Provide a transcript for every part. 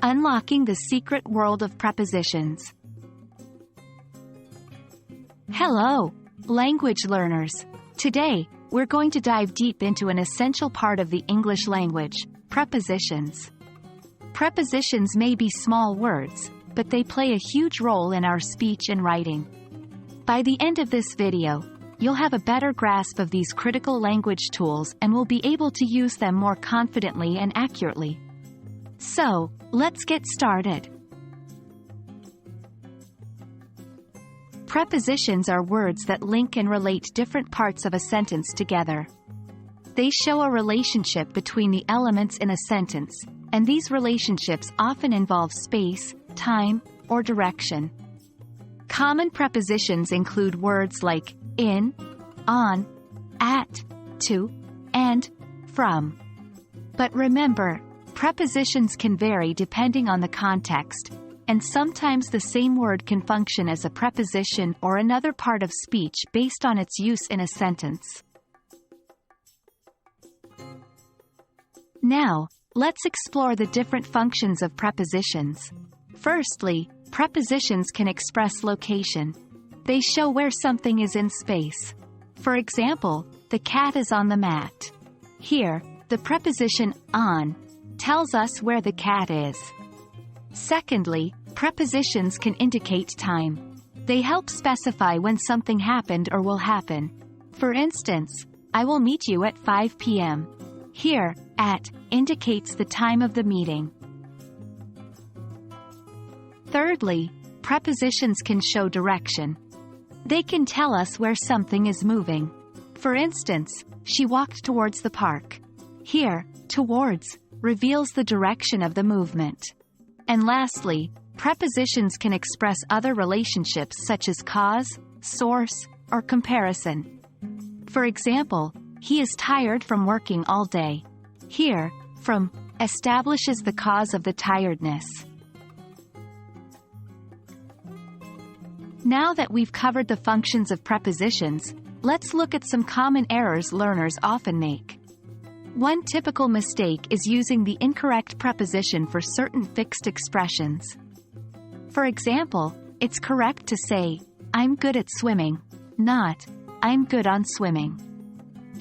Unlocking the Secret World of Prepositions. Hello, language learners. Today, we're going to dive deep into an essential part of the English language, prepositions. Prepositions may be small words, but they play a huge role in our speech and writing. By the end of this video, you'll have a better grasp of these critical language tools and will be able to use them more confidently and accurately. So, let's get started. Prepositions are words that link and relate different parts of a sentence together. They show a relationship between the elements in a sentence, and these relationships often involve space, time, or direction. Common prepositions include words like in, on, at, to, and from. But remember, prepositions can vary depending on the context, and sometimes the same word can function as a preposition or another part of speech based on its use in a sentence. Now, let's explore the different functions of prepositions. Firstly, prepositions can express location. They show where something is in space. For example, the cat is on the mat. Here, the preposition on tells us where the cat is. Secondly, prepositions can indicate time. They help specify when something happened or will happen. For instance, I will meet you at 5 p.m. Here, at indicates the time of the meeting. Thirdly, prepositions can show direction. They can tell us where something is moving. For instance, she walked towards the park. Here, towards reveals the direction of the movement. And lastly, prepositions can express other relationships such as cause, source, or comparison. For example, he is tired from working all day. Here, from establishes the cause of the tiredness. Now that we've covered the functions of prepositions, let's look at some common errors learners often make. One typical mistake is using the incorrect preposition for certain fixed expressions. For example, it's correct to say, I'm good at swimming, not, I'm good on swimming.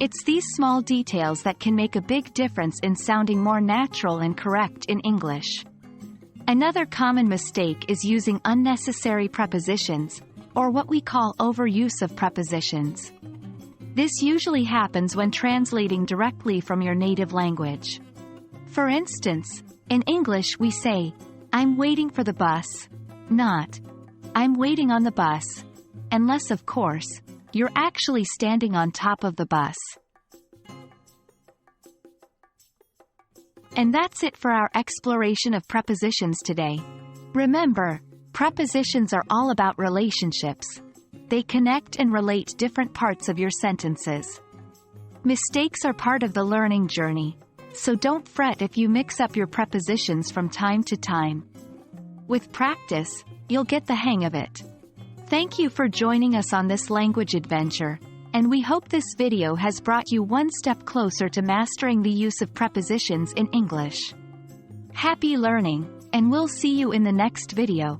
It's these small details that can make a big difference in sounding more natural and correct in English. Another common mistake is using unnecessary prepositions, or what we call overuse of prepositions. This usually happens when translating directly from your native language. For instance, in English we say, I'm waiting for the bus, not, I'm waiting on the bus, unless of course, you're actually standing on top of the bus. And that's it for our exploration of prepositions today. Remember, prepositions are all about relationships. They connect and relate different parts of your sentences. Mistakes are part of the learning journey, so don't fret if you mix up your prepositions from time to time. With practice, you'll get the hang of it. Thank you for joining us on this language adventure, and we hope this video has brought you one step closer to mastering the use of prepositions in English. Happy learning, and we'll see you in the next video.